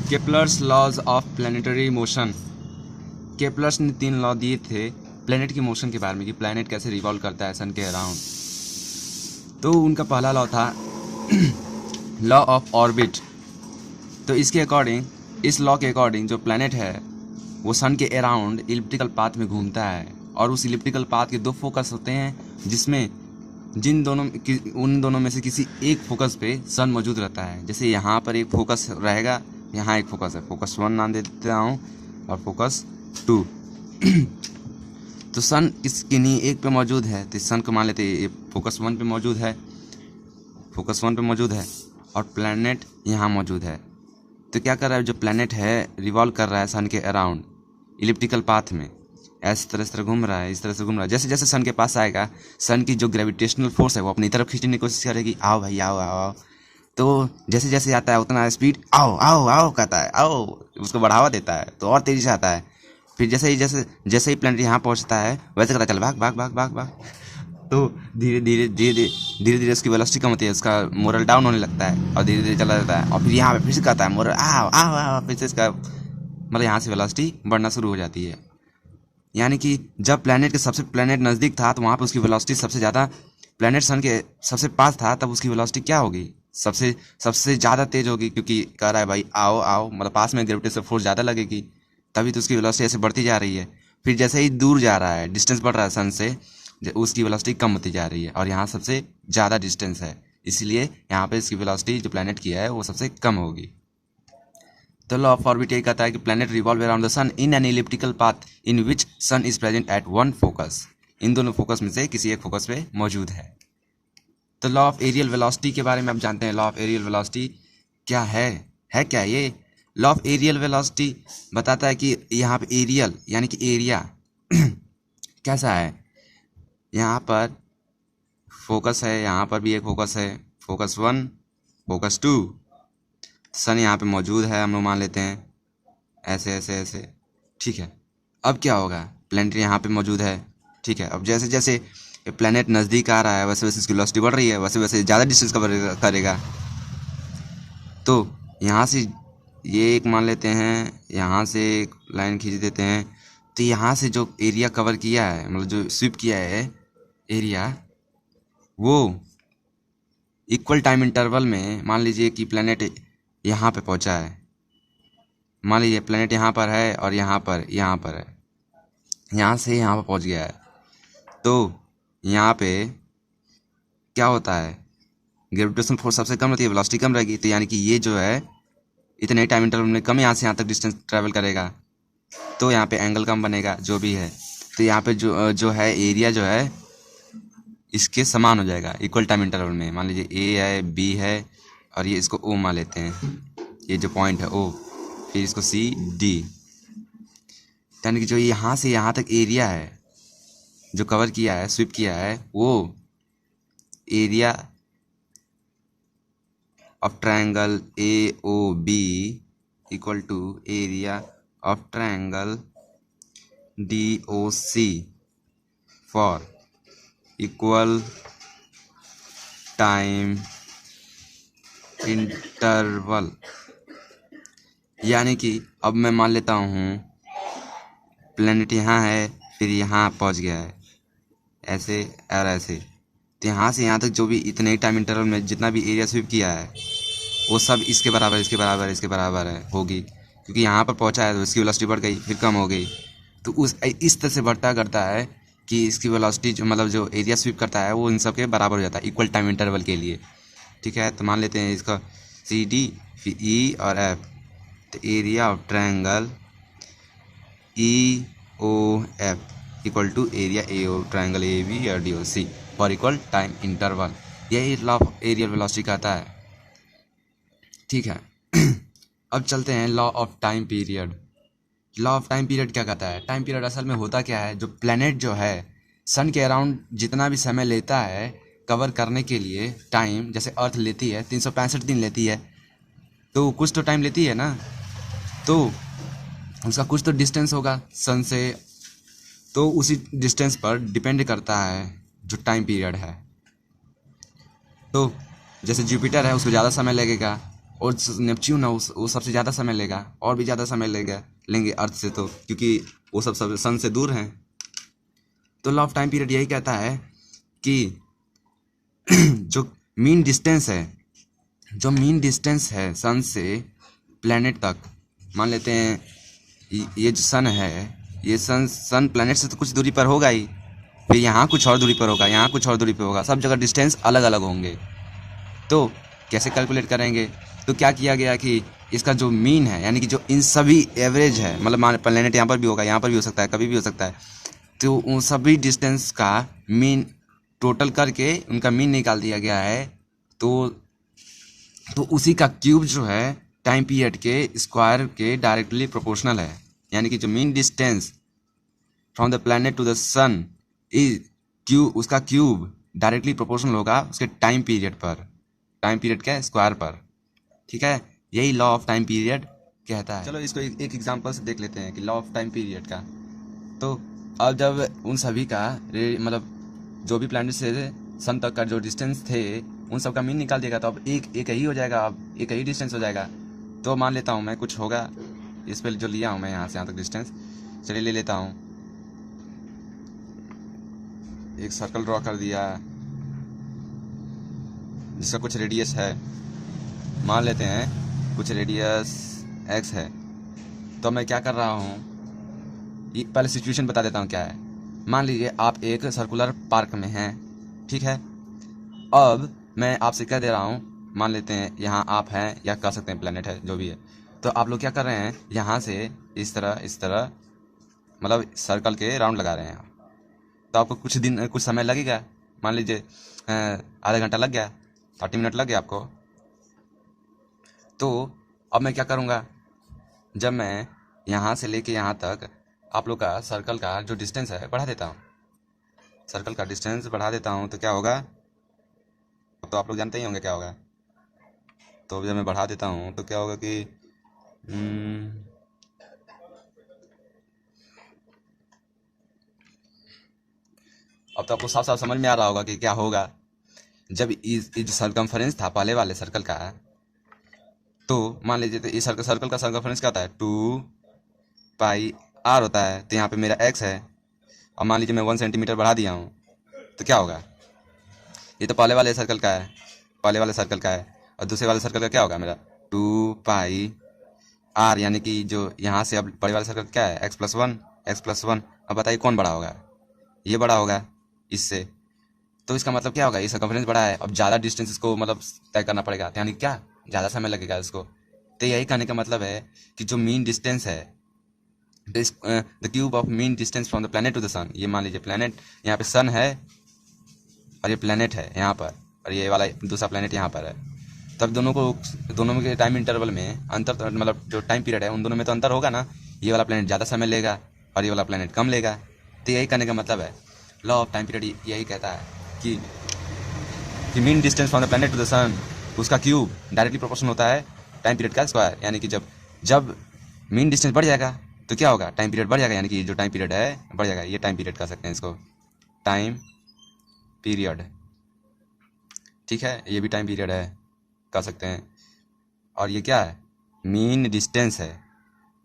Kepler's laws of planetary motion. Kepler's ने 3 law दिए थे प्लैनेट की मोशन के बारे में कि प्लैनेट कैसे रिवॉल्व करता है सन के अराउंड। तो उनका पहला लॉ था लॉ ऑफ ऑर्बिट। तो इसके अकॉर्डिंग, इस लॉ के अकॉर्डिंग जो प्लैनेट है वो सन के अराउंड इलिप्टिकल पाथ में घूमता है और उस इलिप्टिकल पाथ के 2 फोकस होते हैं जिसमें उन दोनों में से किसी एक फोकस पे सन मौजूद रहता है। जैसे यहाँ पर एक फोकस रहेगा, यहाँ एक फोकस है, फोकस 1 नाम दे देता हूँ और फोकस 2। तो सन इस किन्हीं एक पे मौजूद है तो सन को मान लेते हैं ये फोकस 1 पे मौजूद है, फोकस 1 पे मौजूद है और प्लैनेट यहाँ मौजूद है। तो क्या कर रहा है, जो प्लैनेट है रिवॉल्व कर रहा है सन के अराउंड इलिप्टिकल पाथ में, इस तरह घूम रहा है, इस तरह से घूम रहा है। जैसे जैसे सन के पास आएगा, सन की जो ग्रेविटेशनल फोर्स है वो अपनी तरफ खींचने की कोशिश करेगी, आओ भाई आओ आओ आओ। तो जैसे जैसे आता है उतना स्पीड आओ आओ आओ कहता है, आओ उसको बढ़ावा देता है तो और तेजी से आता है। फिर जैसे ही प्लैनेट यहाँ पहुँचता है वैसे कहता है चल भाग भाग भाग भाग भाग। तो धीरे धीरे उसकी वेलोसिटी कम होती है, उसका मोरल डाउन होने लगता है और धीरे धीरे चला जाता है और फिर यहाँ पे फिर से कहता है मोरल आओ आओ आओ, फिर से इसका मतलब यहाँ से वेलोसिटी बढ़ना शुरू हो जाती है। यानी कि जब प्लैनेट नज़दीक था तो वहाँ पे उसकी वेलोसिटी सबसे ज़्यादा, प्लैनेट सन के सबसे पास था तब उसकी वेलोसिटी क्या होगी, सबसे ज़्यादा तेज होगी, क्योंकि कह रहा है भाई आओ आओ, मतलब पास में ग्रेविटेशनल फोर्स ज़्यादा लगेगी, तभी तो उसकी वेलोसिटी ऐसे बढ़ती जा रही है। फिर जैसे ही दूर जा रहा है, डिस्टेंस बढ़ रहा है सन से, उसकी वेलोसिटी कम होती जा रही है और यहाँ सबसे ज़्यादा डिस्टेंस है, इसलिए यहाँ पे इसकी वेलोसिटी जो प्लैनेट की है वो सबसे कम होगी। तो लॉ ऑफ ऑर्बिट यही कहता है कि planet revolve around the sun in an elliptical path in which sun is present at one focus. इन दोनों फोकस में से किसी एक फोकस पे मौजूद है। तो लॉ ऑफ एरियल वेलोसिटी के बारे में आप जानते हैं। लॉ ऑफ एरियल वेलोसिटी क्या है क्या ये? लॉ ऑफ एरियल वेलोसिटी बताता है कि यहाँ पे एरियल यानी कि एरिया कैसा है। यहाँ पर फोकस है, यहाँ पर भी एक फोकस है, फोकस 1 फोकस 2, सन यहाँ पे मौजूद है, हम लोग मान लेते हैं ऐसे ऐसे ऐसे, ठीक है। अब क्या होगा, प्लैनेट यहाँ पे मौजूद है, ठीक है। अब जैसे जैसे प्लैनेट नज़दीक आ रहा है वैसे वैसे इसकी वेलोसिटी बढ़ रही है, वैसे वैसे ज़्यादा डिस्टेंस कवर करेगा। तो यहाँ से ये एक मान लेते हैं, यहाँ से एक लाइन खींच देते हैं, तो यहाँ से जो एरिया कवर किया है, मतलब जो स्वीप किया है एरिया, वो इक्वल टाइम इंटरवल में, मान लीजिए कि प्लैनेट यहाँ पे पहुँचा है, मान लीजिए प्लैनेट यहाँ पर है और यहाँ पर है, यहाँ से यहाँ पर पहुँच गया है। तो यहाँ पे क्या होता है, ग्रेविटेशनल फोर्स सबसे कम रहती है, वेलोसिटी कम रहेगी, तो यानी कि ये जो है इतने टाइम इंटरवल में कम यहाँ से यहाँ तक डिस्टेंस ट्रैवल करेगा, तो यहाँ पे एंगल कम बनेगा जो भी है। तो यहाँ पे जो है एरिया जो है इसके समान हो जाएगा इक्वल टाइम इंटरवल में। मान लीजिए ए है, बी है और ये इसको ओ मान लेते हैं, ये जो पॉइंट है ओ, फिर इसको सी डी, यानी कि जो यहाँ से यहाँ तक एरिया है जो कवर किया है, स्वीप किया है, वो area of triangle A O B equal to area of triangle D O C for equal time interval. यानी कि अब मैं मान लेता हूँ प्लैनेट यहाँ है, फिर यहाँ पहुँच गया है ऐसे और ऐसे, तो यहाँ से यहाँ तक जो भी इतने टाइम इंटरवल में जितना भी एरिया स्वीप किया है वो सब इसके बराबर है होगी, क्योंकि यहाँ पर पहुँचा है तो इसकी वेलोसिटी बढ़ गई, फिर कम हो गई। तो इस तरह से बढ़ता करता है कि इसकी वेलोसिटी जो मतलब जो एरिया स्वीप करता है वो इन सब के बराबर हो जाता है इक्वल टाइम इंटरवल के लिए, ठीक है। तो मान लेते हैं इसका सी डी फिर ई और एफ, तो area of triangle E O F equal to area A O triangle A B और D O C for equal time interval. यही लॉ ऑफ एरियल वेलोसिटी कहता है, ठीक है। अब चलते हैं law of time period. Law of time period क्या कहता है? टाइम पीरियड असल में होता क्या है, जो प्लैनेट जो है सन के अराउंड जितना भी समय लेता है कवर करने के लिए टाइम, जैसे अर्थ लेती है 365 दिन लेती है, तो कुछ तो टाइम लेती है ना, तो उसका कुछ तो डिस्टेंस होगा सन से, तो उसी डिस्टेंस पर डिपेंड करता है जो टाइम पीरियड है। तो जैसे जुपिटर है उसको ज़्यादा समय लगेगा और नेपच्यून है वो सबसे ज़्यादा समय लेगा, और भी ज़्यादा समय लेंगे अर्थ से, तो क्योंकि वो सब सन से दूर हैं। तो लॉ ऑफ टाइम पीरियड यही कहता है कि जो मीन डिस्टेंस है सन से प्लैनेट तक, मान लेते हैं ये जो सन है, ये सन प्लैनेट से तो कुछ दूरी पर होगा ही, फिर यहाँ कुछ और दूरी पर होगा, यहाँ कुछ और दूरी पर होगा, सब जगह डिस्टेंस अलग अलग होंगे। तो कैसे कैलकुलेट करेंगे? तो क्या किया गया कि इसका जो मीन है, यानी कि जो इन सभी एवरेज है, मतलब मान प्लैनेट यहाँ पर भी होगा, यहाँ पर भी हो सकता है, कभी भी हो सकता है, तो उन सभी डिस्टेंस का मीन टोटल करके उनका मीन निकाल दिया गया है। तो उसी का क्यूब जो है टाइम पीरियड के स्क्वायर के डायरेक्टली प्रोपोर्शनल है, यानी कि जो mean distance from the planet to the sun is उसका क्यूब डायरेक्टली प्रोपोर्शनल होगा उसके टाइम पीरियड पर, टाइम पीरियड के स्क्वायर पर। ठीक है, यही लॉ ऑफ टाइम पीरियड कहता है। चलो इसको एक एग्जांपल से देख लेते हैं कि लॉ ऑफ टाइम पीरियड का। तो अब जब उन सभी का मतलब जो भी प्लैनेट से सन तक का जो डिस्टेंस थे उन सब का मीन निकाल देगा, तो अब एक ही हो जाएगा, अब एक ही डिस्टेंस हो जाएगा। तो मान लेता हूँ मैं कुछ होगा, इस पर जो लिया हूँ मैं यहाँ से यहाँ तक डिस्टेंस, चलिए ले लेता हूँ, एक सर्कल ड्रॉ कर दिया जिसका कुछ रेडियस है, मान लेते हैं कुछ रेडियस x है। तो मैं क्या कर रहा हूँ, पहले सिचुएशन बता देता हूँ क्या है। मान लीजिए आप एक सर्कुलर पार्क में हैं, ठीक है। अब मैं आपसे कह दे रहा हूँ, मान लेते हैं यहाँ आप हैं, या कह सकते हैं प्लेनेट है, जो भी है। तो आप लोग क्या कर रहे हैं, यहाँ से इस तरह मतलब सर्कल के राउंड लगा रहे हैं। तो आपको कुछ समय लगेगा, मान लीजिए आधा घंटा लग गया, 30 मिनट लग गया आपको। तो अब मैं क्या करूँगा, जब मैं यहाँ से लेके यहाँ तक आप लोग का सर्कल का जो डिस्टेंस है बढ़ा देता हूँ, सर्कल का डिस्टेंस बढ़ा देता हूँ, तो क्या होगा, अब तो आप लोग जानते ही होंगे क्या होगा। तो जब मैं बढ़ा देता हूँ तो क्या होगा कि अब तो आपको साफ साफ समझ में आ रहा होगा कि क्या होगा। जब इस जो सर्कमफरेंस था पहले वाले सर्कल का, तो मान लीजिए तो इस सर्कल का सर्कमफरेंस क्या होता है, 2πr होता है। तो यहाँ पे मेरा x है, और मान लीजिए मैं 1 सेंटीमीटर बढ़ा दिया हूँ, तो क्या होगा, ये तो पहले वाले सर्कल का है, पहले वाले सर्कल का है, और दूसरे वाले सर्कल का क्या होगा मेरा 2πr, यानी कि जो यहाँ से अब बड़े वाले सर्कल क्या है x+1। अब बताइए कौन बड़ा होगा, ये बड़ा होगा इससे। तो इसका मतलब क्या होगा, ये सर्कमफरेंस बड़ा है, अब ज़्यादा डिस्टेंस इसको मतलब तय करना पड़ेगा, यानी क्या ज़्यादा समय लगेगा इसको। तो यही कहने का मतलब है कि जो मीन डिस्टेंस है, the cube of mean distance from the planet to the sun, ये मान लीजिए प्लैनेट यहाँ पे सन है और ये प्लैनेट है यहाँ पर, और ये वाला दूसरा प्लैनेट यहाँ पर है। तब दोनों के टाइम इंटरवल में अंतर, मतलब जो टाइम पीरियड है उन दोनों में तो अंतर होगा ना, ये वाला प्लैनेट ज़्यादा समय लेगा और ये वाला प्लैनेट कम लेगा। तो यही कहने का मतलब है, लॉ ऑफ टाइम पीरियड यही कहता है कि mean distance from the planet to the sun, उसका क्यूब डायरेक्टली प्रोपोर्शनल होता है टाइम पीरियड का स्क्वायर। यानी कि जब मीन डिस्टेंस बढ़ जाएगा तो क्या होगा, टाइम पीरियड बढ़ जाएगा, यानी कि जो टाइम पीरियड है बढ़ जाएगा। ये टाइम पीरियड कह सकते हैं इसको, टाइम पीरियड। ठीक है, ये भी टाइम पीरियड है कह सकते हैं। और ये क्या है, मीन डिस्टेंस है,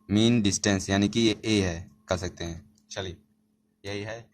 मीन डिस्टेंस यानी कि ये ए है कह सकते हैं। चलिए यही है।